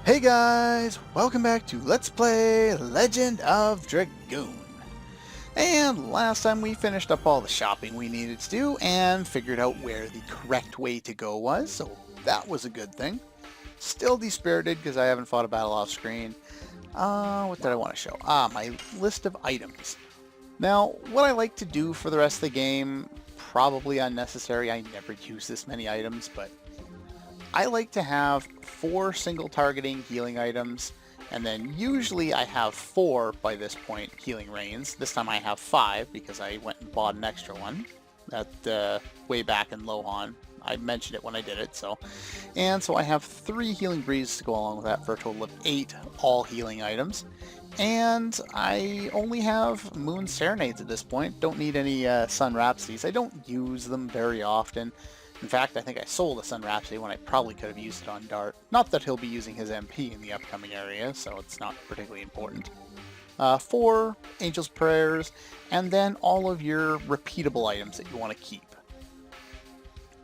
Hey guys, welcome back to Let's Play Legend of Dragoon. And last time we finished up all the shopping we needed to do and figured out where the correct way to go was, so that was a good thing. Still dispirited because I haven't fought a battle off screen. What did I want to show? My list of items. Now, what I like to do for the rest of the game, probably unnecessary, I never use this many items, but I like to have 4 single targeting healing items, and then usually I have 4 by this point healing rains. This time I have 5 because I went and bought an extra one at way back in Lohan. I mentioned it when I did it, so I have 3 healing breezes to go along with that for a total of 8 all healing items. And I only have Moon Serenades at this point. Don't need any Sun Rhapsodies. I don't use them very often. In fact, I think I sold a Sun Rhapsody when I probably could have used it on Dart. Not that he'll be using his MP in the upcoming area, so it's not particularly important. 4 Angel's Prayers, and then all of your repeatable items that you want to keep.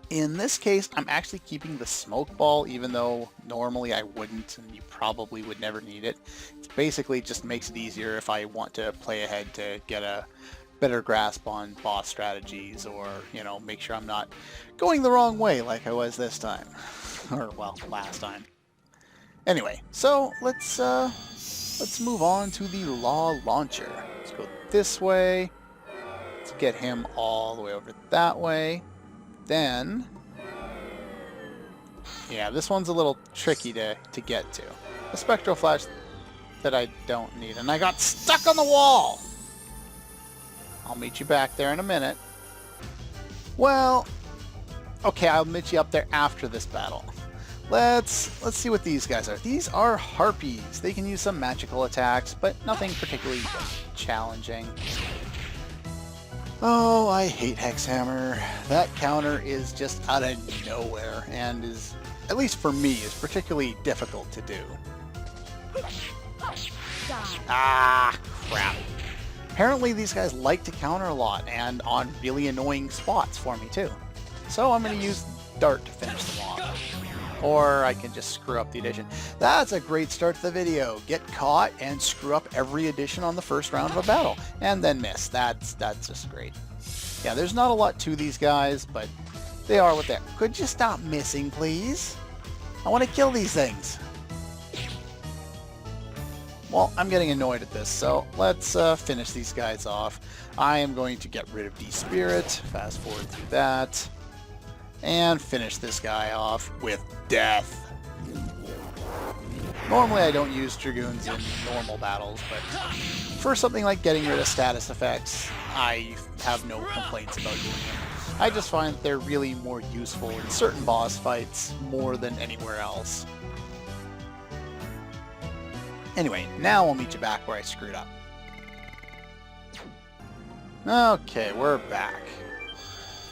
In this case, I'm actually keeping the Smoke Ball, even though normally I wouldn't, and you probably would never need it. It basically just makes it easier if I want to play ahead to get a better grasp on boss strategies, or, you know, make sure I'm not going the wrong way like I was this time. Or, well, last time. Anyway, so let's move on to the Law Launcher. Let's go this way. Let's get him all the way over that way. Then, yeah, this one's a little tricky to get to. A Spectral Flash that I don't need, and I got stuck on the wall! I'll meet you back there in a minute. Well, okay, I'll meet you up there after this battle. Let's see what these guys are. These are Harpies. They can use some magical attacks, but nothing particularly challenging. Oh, I hate Hexhammer. That counter is just out of nowhere and is, at least for me, is particularly difficult to do. Ah, crap. Apparently these guys like to counter a lot, and on really annoying spots for me too. So I'm going to use Dart to finish them off. Or I can just screw up the addition. That's a great start to the video. Get caught and screw up every addition on the first round of a battle, and then miss. That's just great. Yeah, there's not a lot to these guys, but they are what they are. Could you stop missing, please? I want to kill these things. Well, I'm getting annoyed at this, so let's finish these guys off. I am going to get rid of D-Spirit, fast forward through that, and finish this guy off with Death. Normally I don't use Dragoons in normal battles, but for something like getting rid of status effects, I have no complaints about doing them. I just find that they're really more useful in certain boss fights more than anywhere else. Anyway, now I'll meet you back where I screwed up. Okay, we're back.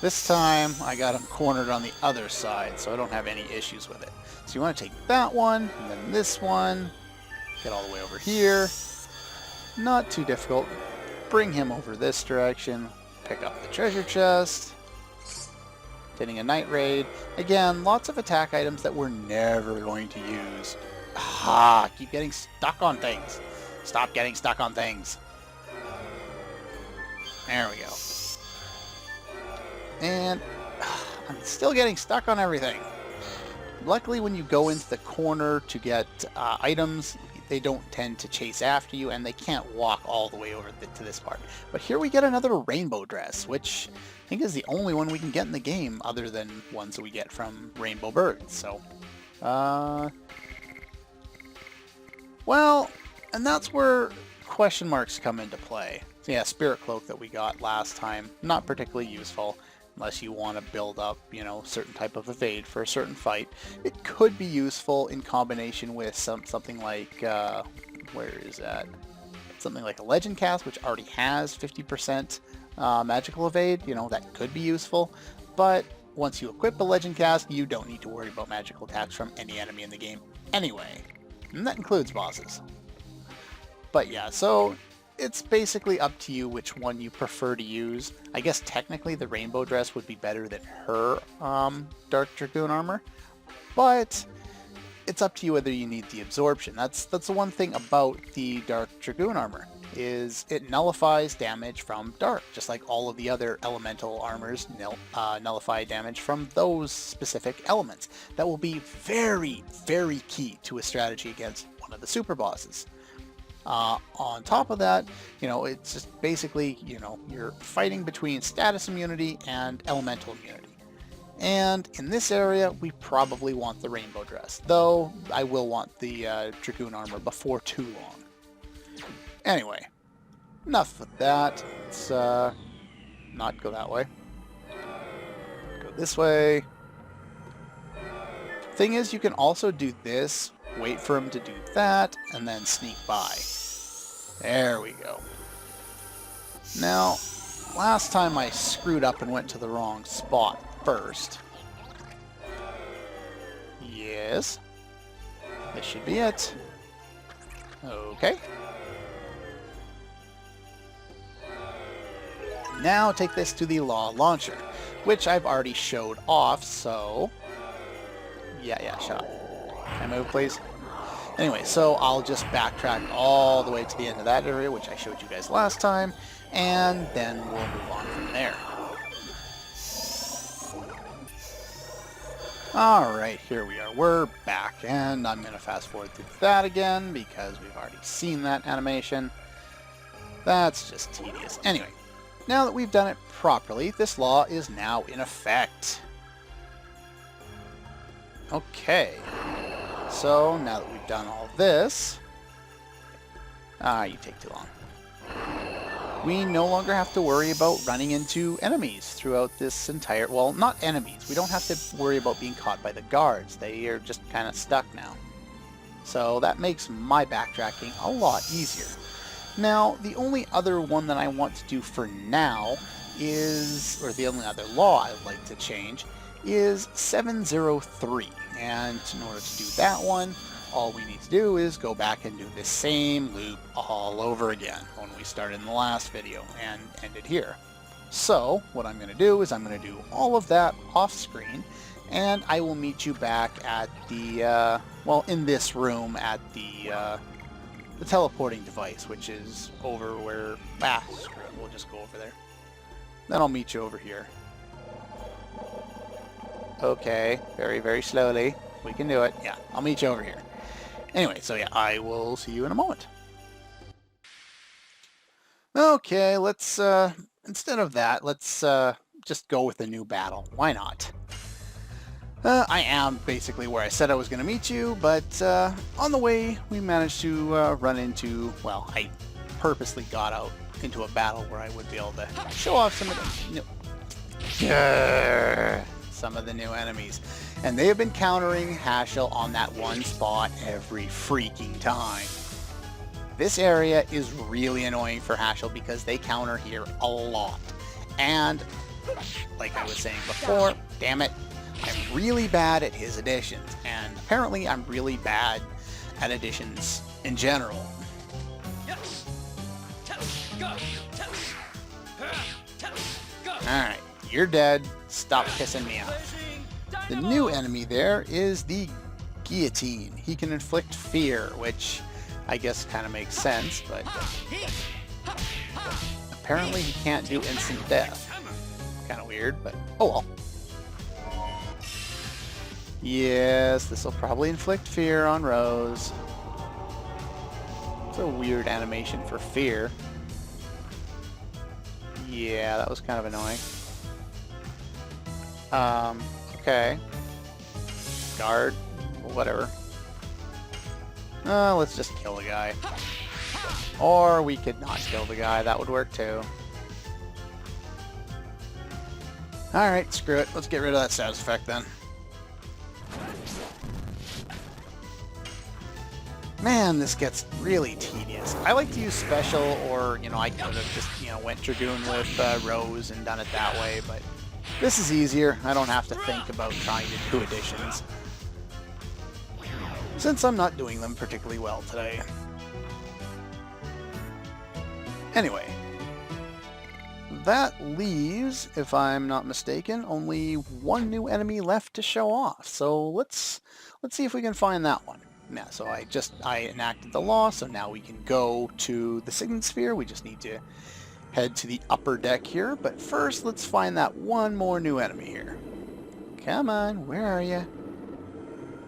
This time I got him cornered on the other side, so I don't have any issues with it. So you want to take that one, and then this one, get all the way over here. Not too difficult. Bring him over this direction, pick up the treasure chest, getting a night raid. Again, lots of attack items that we're never going to use. Ah, keep getting stuck on things. Stop getting stuck on things. There we go. And I'm still getting stuck on everything. Luckily, when you go into the corner to get items, they don't tend to chase after you, and they can't walk all the way over to this part. But here we get another rainbow dress, which I think is the only one we can get in the game, other than ones that we get from rainbow birds. So, well, and that's where question marks come into play. So yeah, Spirit Cloak that we got last time, not particularly useful unless you want to build up, you know, certain type of evade for a certain fight. It could be useful in combination with something like, where is that? Something like a Legend Cast, which already has 50% magical evade. You know, that could be useful. But once you equip a Legend Cast, you don't need to worry about magical attacks from any enemy in the game anyway. And that includes bosses. But yeah, so it's basically up to you which one you prefer to use. I guess technically the rainbow dress would be better than her Dark Dragoon armor, but it's up to you whether you need the absorption. That's the one thing about the Dark Dragoon armor, is it nullifies damage from Dark, just like all of the other elemental armors nullify damage from those specific elements. That will be very, very key to a strategy against one of the super bosses. On top of that, it's just basically, you're fighting between status immunity and elemental immunity. And in this area, we probably want the rainbow dress, though I will want the Dragoon armor before too long. Anyway, enough of that. Let's not go that way. Go this way. Thing is, you can also do this, wait for him to do that, and then sneak by. There we go. Now, last time I screwed up and went to the wrong spot first. Yes. This should be it. Okay. Now take this to the Law Launcher, which I've already showed off, so... Yeah, shut up. Can I move, please? Anyway, so I'll just backtrack all the way to the end of that area, which I showed you guys last time, and then we'll move on from there. Alright, here we are. We're back, and I'm going to fast forward through that again, because we've already seen that animation. That's just tedious. Anyway, now that we've done it properly, this law is now in effect. Okay. So, now that we've done all this... you take too long. We no longer have to worry about running into enemies throughout this entire... Well, not enemies. We don't have to worry about being caught by the guards. They are just kind of stuck now. So that makes my backtracking a lot easier. Now, the only other one that I want to do for now is... Or the only other law I'd like to change is 703. And in order to do that one, all we need to do is go back and do the same loop all over again when we started in the last video and ended here. So what I'm going to do is I'm going to do all of that off screen, and I will meet you back at the, well, in this room at the teleporting device, which is over where, screw it, we'll just go over there. Then I'll meet you over here. Okay, very, very slowly. We can do it. Yeah, I'll meet you over here. Anyway, so yeah, I will see you in a moment. Okay, let's, instead of that, let's just go with a new battle. Why not? I am basically where I said I was going to meet you, but on the way we managed to run into, well, I purposely got out into a battle where I would be able to show off some of the new enemies. And they have been countering Haschel on that one spot every freaking time. This area is really annoying for Haschel because they counter here a lot. And, like I was saying before, damn it, I'm really bad at his additions. And apparently I'm really bad at additions in general. Alright, you're dead. Stop pissing me off. The new enemy there is the Guillotine. He can inflict fear, which I guess kind of makes sense, but apparently he can't do instant death. Kind of weird, but oh well. Yes, this will probably inflict fear on Rose. It's a weird animation for fear. Yeah, that was kind of annoying. Okay. Guard. Whatever. Let's just kill the guy. Or we could not kill the guy. That would work too. Alright, screw it. Let's get rid of that status effect then. Man, this gets really tedious. I like to use special, or, I could have just, went Dragoon with Rose and done it that way, but this is easier. I don't have to think about trying to do additions, since I'm not doing them particularly well today. Anyway, that leaves, if I'm not mistaken, only one new enemy left to show off. So let's see if we can find that one. Yeah, so I enacted the law, so now we can go to the Signet sphere. We just need to head to the upper deck here, but first let's find that one more new enemy here. Come on, where are you?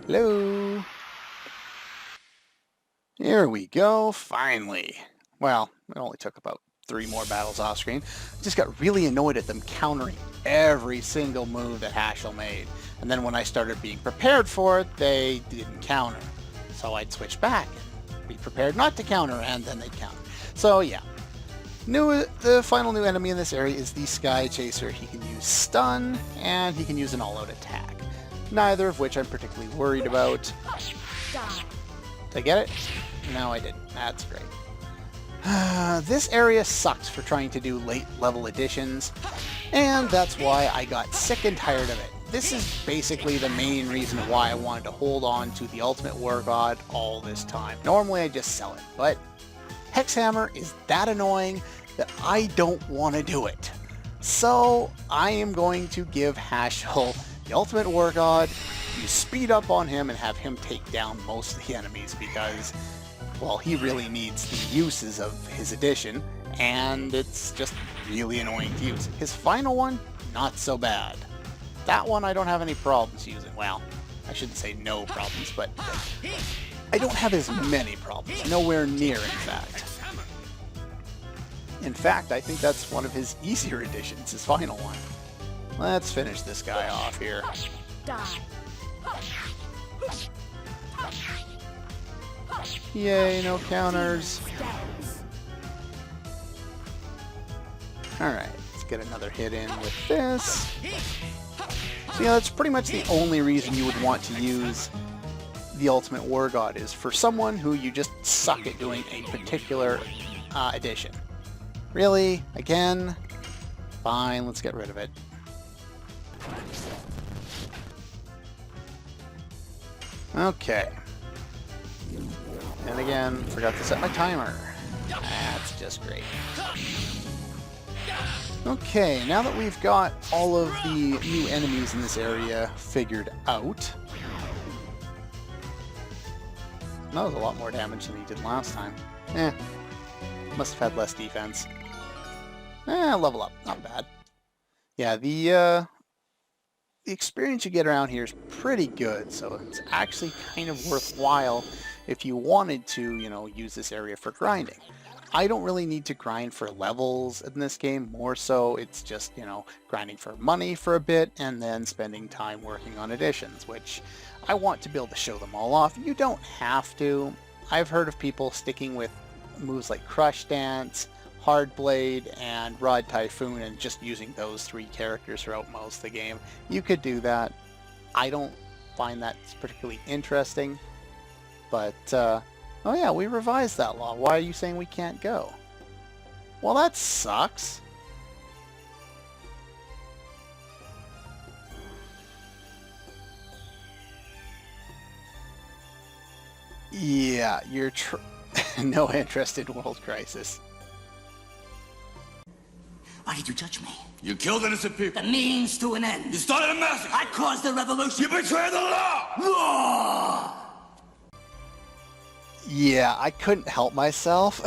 Hello? Here we go, finally. Well, it only took about 3 more battles off screen. Just got really annoyed at them countering every single move that Hashel made. And then when I started being prepared for it, they didn't counter. So I'd switch back and be prepared not to counter, and then they'd counter. So yeah. The final new enemy in this area is the Sky Chaser. He can use stun, and he can use an all-out attack. Neither of which I'm particularly worried about. Did I get it? No, I didn't. That's great. This area sucks for trying to do late level additions, and that's why I got sick and tired of it. This is basically the main reason why I wanted to hold on to the Ultimate War God all this time. Normally I just sell it, but Hexhammer is that annoying that I don't want to do it. So I am going to give Hashel the Ultimate War God, use speed up on him, and have him take down most of the enemies because, well, he really needs the uses of his addition, and it's just really annoying to use. His final one, not so bad. That one I don't have any problems using. Well, I shouldn't say no problems, but I don't have as many problems. Nowhere near, in fact. In fact, I think that's one of his easier additions, his final one. Let's finish this guy off here. Yay, no counters. Alright, let's get another hit in with this. So yeah, that's pretty much the only reason you would want to use the Ultimate War God, is for someone who you just suck at doing a particular addition. Really? Again? Fine, let's get rid of it. Okay. And again, forgot to set my timer. That's just great. Okay, now that we've got all of the new enemies in this area figured out. That was a lot more damage than he did last time. Must have had less defense. Level up, not bad. Yeah, the experience you get around here is pretty good, so it's actually kind of worthwhile if you wanted to, you know, use this area for grinding. I don't really need to grind for levels in this game. More so, it's just, you know, grinding for money for a bit and then spending time working on additions, which I want to be able to show them all off. You don't have to. I've heard of people sticking with moves like Crush Dance, Hard Blade, and Rod Typhoon and just using those 3 characters throughout most of the game. You could do that. I don't find that particularly interesting, but oh yeah, we revised that law. Why are you saying we can't go? Well, that sucks. Yeah, you're no interest in World Crisis. Why did you judge me? You killed innocent people. The means to an end. You started a massacre. I caused the revolution. You betrayed the law. Law! Yeah, I couldn't help myself.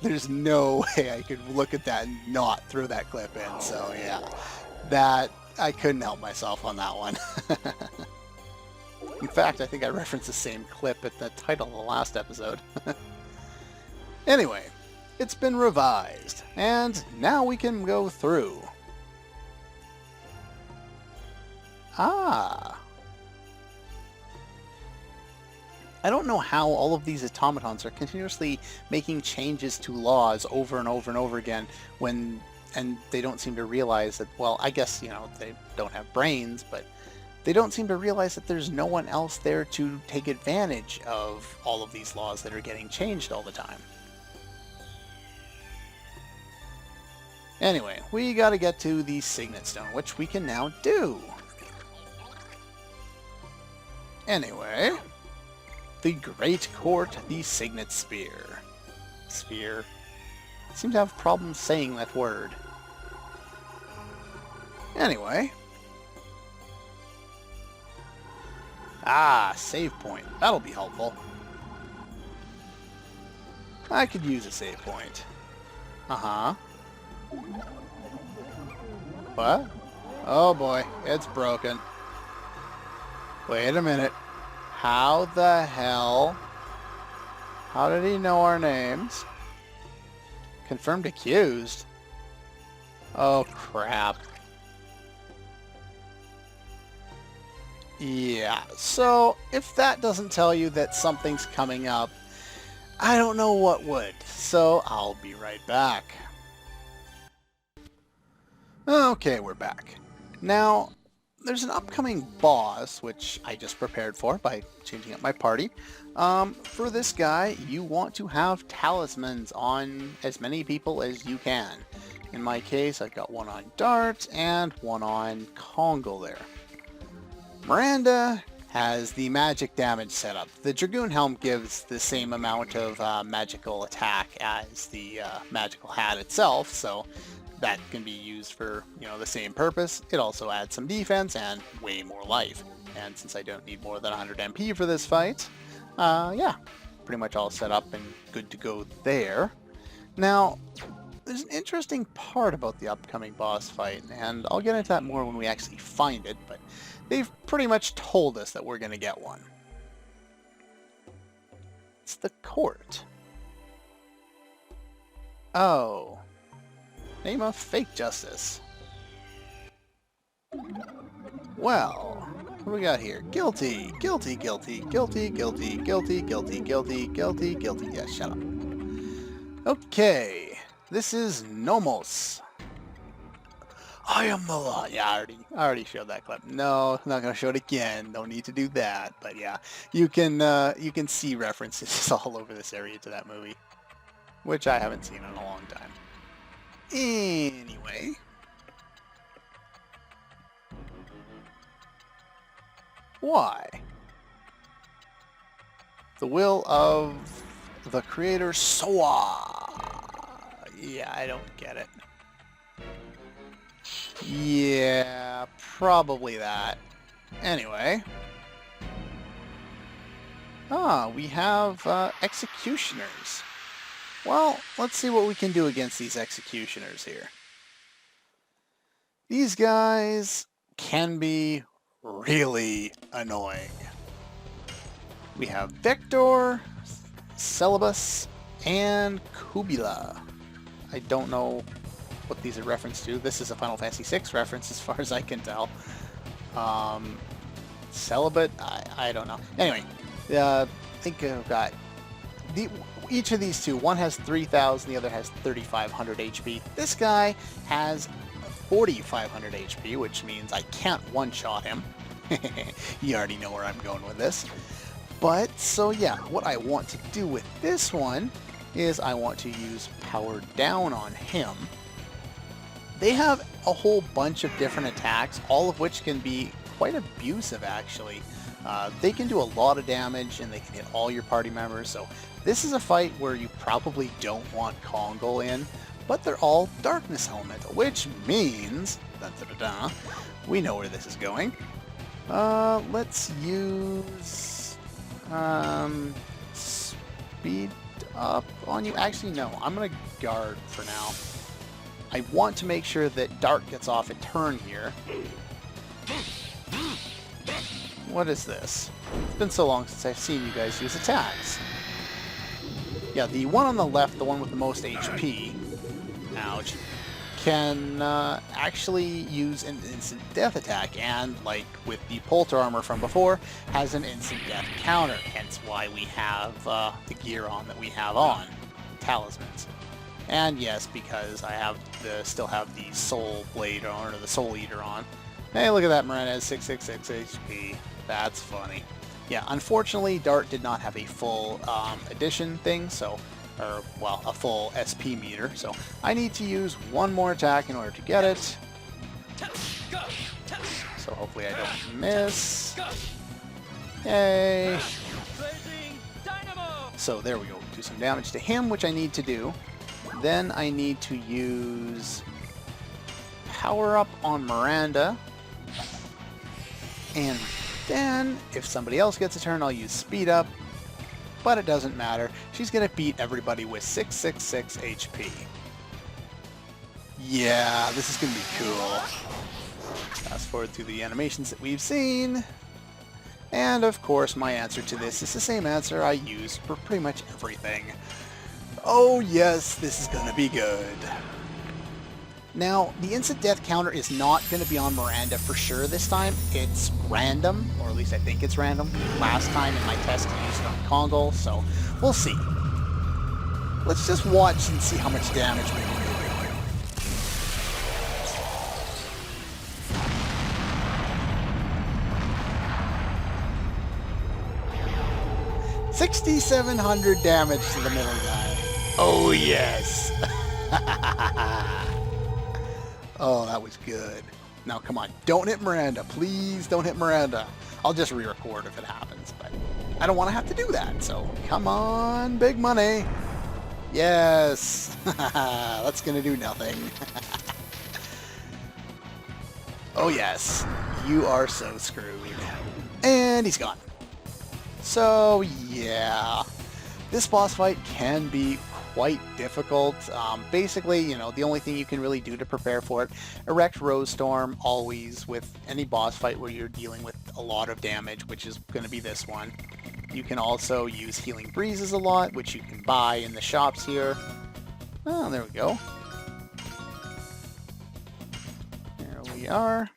There's no way I could look at that and not throw that clip in. So yeah, that I couldn't help myself on that one. In fact, I think I referenced the same clip at the title of the last episode. Anyway, it's been revised, and now we can go through. Ah. I don't know how all of these automatons are continuously making changes to laws over and over and over again and they don't seem to realize that, well, I guess, you know, they don't have brains, but they don't seem to realize that there's no one else there to take advantage of all of these laws that are getting changed all the time. Anyway, we gotta get to the Signet Stone, which we can now do. Anyway, the Great Court, the Signet Spear. Seem to have problems saying that word. Anyway. Ah, save point. That'll be helpful. I could use a save point. Uh-huh. What? Oh boy, it's broken. Wait a minute. How the hell? How did he know our names? Confirmed accused? Oh crap. Yeah, so if that doesn't tell you that something's coming up, I don't know what would. So I'll be right back. Okay, we're back. Now, there's an upcoming boss, which I just prepared for by changing up my party. For this guy, you want to have talismans on as many people as you can. In my case, I've got one on Dart and one on Kongo there. Miranda has the magic damage set up. The Dragoon helm gives the same amount of magical attack as the magical hat itself, so that can be used for, the same purpose. It also adds some defense and way more life. And since I don't need more than 100 MP for this fight, yeah, pretty much all set up and good to go there. Now, there's an interesting part about the upcoming boss fight, and I'll get into that more when we actually find it, but they've pretty much told us that we're going to get one. It's the court. Oh. Name of fake justice. Well, what do we got here? Guilty, guilty, guilty, guilty, guilty, guilty, guilty, guilty, guilty, guilty. Yeah, shut up. Okay, this is Nomos. I am the law. Yeah, I already showed that clip. No, I'm not gonna show it again. Don't need to do that. But yeah, you can see references all over this area to that movie, which I haven't seen in a long time. Anyway. Why? The will of the creator Soa. Yeah, I don't get it. Yeah, probably that. Anyway. We have executioners. Well, let's see what we can do against these executioners here. These guys can be really annoying. We have Vector, Celebus, and Kubila. I don't know what these are referenced to. This is a Final Fantasy VI reference as far as I can tell. Celibate? I don't know. Anyway, I think I've got... each of these two, one has 3,000, the other has 3,500 HP. This guy has 4,500 HP, which means I can't one-shot him. You already know where I'm going with this. But, so yeah, what I want to do with this one is I want to use Power Down on him. They have a whole bunch of different attacks, all of which can be quite abusive, actually. They can do a lot of damage, and they can hit all your party members, so this is a fight where you probably don't want Kongo in, but they're all Darkness Elemental, which means, we know where this is going. Let's use, speed up on you. Actually, no, I'm going to guard for now. I want to make sure that Dart gets off a turn here. What is this? It's been so long since I've seen you guys use attacks. Yeah, the one on the left, the one with the most HP, ouch, can actually use an instant death attack, and like with the Polter armor from before, has an instant death counter, hence why we have the gear on that we have on, talismans. And yes, because I still have the Soul Blade on, or the Soul Eater on. Hey, look at that, Miranda has 666 HP. That's funny. Yeah, unfortunately, Dart did not have a full addition thing, so, or, well, a full SP meter, so I need to use one more attack in order to get it. So hopefully I don't miss. Yay! So there we go. Do some damage to him, which I need to do. Then I need to use power up on Miranda. And then, if somebody else gets a turn, I'll use speed up. But it doesn't matter. She's going to beat everybody with 666 HP. Yeah, this is going to be cool. Fast forward through the animations that we've seen. And of course, my answer to this is the same answer I use for pretty much everything. Oh yes, this is going to be good. Now, the instant death counter is not going to be on Miranda for sure this time. It's random, or at least I think it's random. Last time in my test I used it on Kongol, so we'll see. Let's just watch and see how much damage we can do. 6,700 damage to the middle guy. Oh yes! Oh, that was good. Now come on, don't hit Miranda. Please don't hit Miranda. I'll just re-record if it happens, but I don't want to have to do that, so come on, big money. Yes! That's gonna do nothing. Oh yes, you are so screwed. And he's gone. So yeah, this boss fight can be quite difficult. Basically, you know, the only thing you can really do to prepare for it, erect Rose Storm always with any boss fight where you're dealing with a lot of damage, which is going to be this one. You can also use Healing Breezes a lot, which you can buy in the shops here. Oh, there we go. There we are.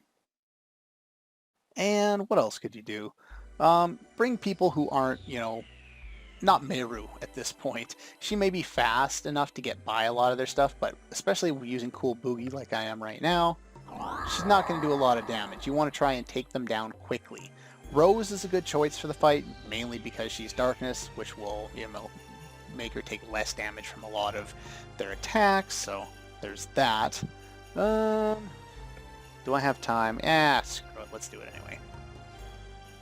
And what else could you do? Bring people who aren't, you know, not Meru at this point. She may be fast enough to get by a lot of their stuff, but especially using Cool Boogie like I am right now, she's not going to do a lot of damage. You want to try and take them down quickly. Rose is a good choice for the fight, mainly because she's Darkness, which will, you know, make her take less damage from a lot of their attacks, so there's that. Do I have time? Screw it, let's do it anyway.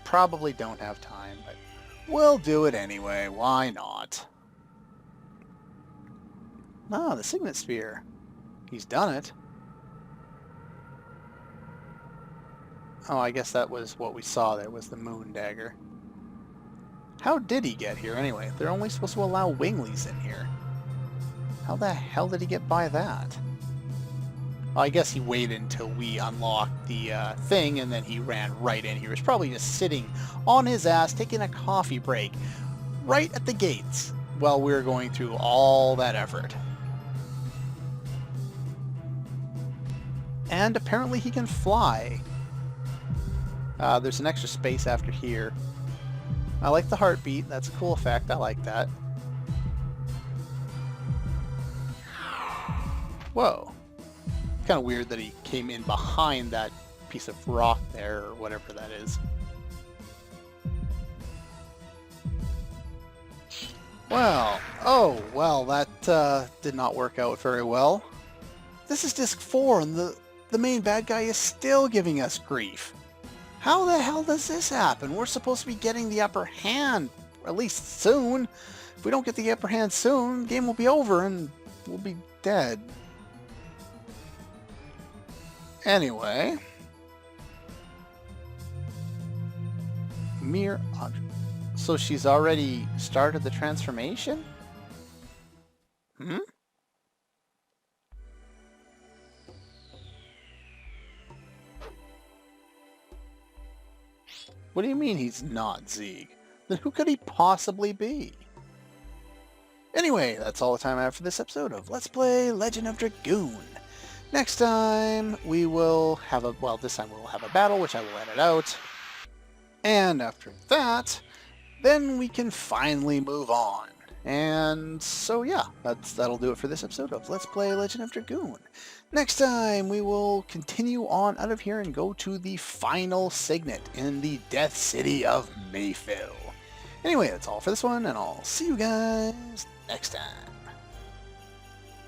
Probably don't have time, but we'll do it anyway. Why not? Ah, the Signet Sphere. He's done it. Oh, I guess that was what we saw there, was the Moon Dagger. How did he get here anyway? They're only supposed to allow Winglies in here. How the hell did he get by that? I guess he waited until we unlocked the thing, and then he ran right in. He was probably just sitting on his ass, taking a coffee break, right at the gates, while we were going through all that effort. And apparently he can fly. There's an extra space after here. I like the heartbeat. That's a cool effect. I like that. Whoa. Kind of weird that he came in behind that piece of rock there, or whatever that is. Well, oh, well, that did not work out very well. This is disc 4, and the main bad guy is still giving us grief. How the hell does this happen? We're supposed to be getting the upper hand, at least soon. If we don't get the upper hand soon, the game will be over and we'll be dead. Anyway. Mere object. So she's already started the transformation? Hmm? What do you mean he's not Zeke? Then who could he possibly be? Anyway, that's all the time I have for this episode of Let's Play Legend of Dragoon. Next time we will have a, well, this time we'll have a battle, which I will edit out. And after that, then we can finally move on. And so yeah, that'll do it for this episode of Let's Play Legend of Dragoon. Next time we will continue on out of here and go to the final Signet in the Death City of Mayfield. Anyway, that's all for this one, and I'll see you guys next time.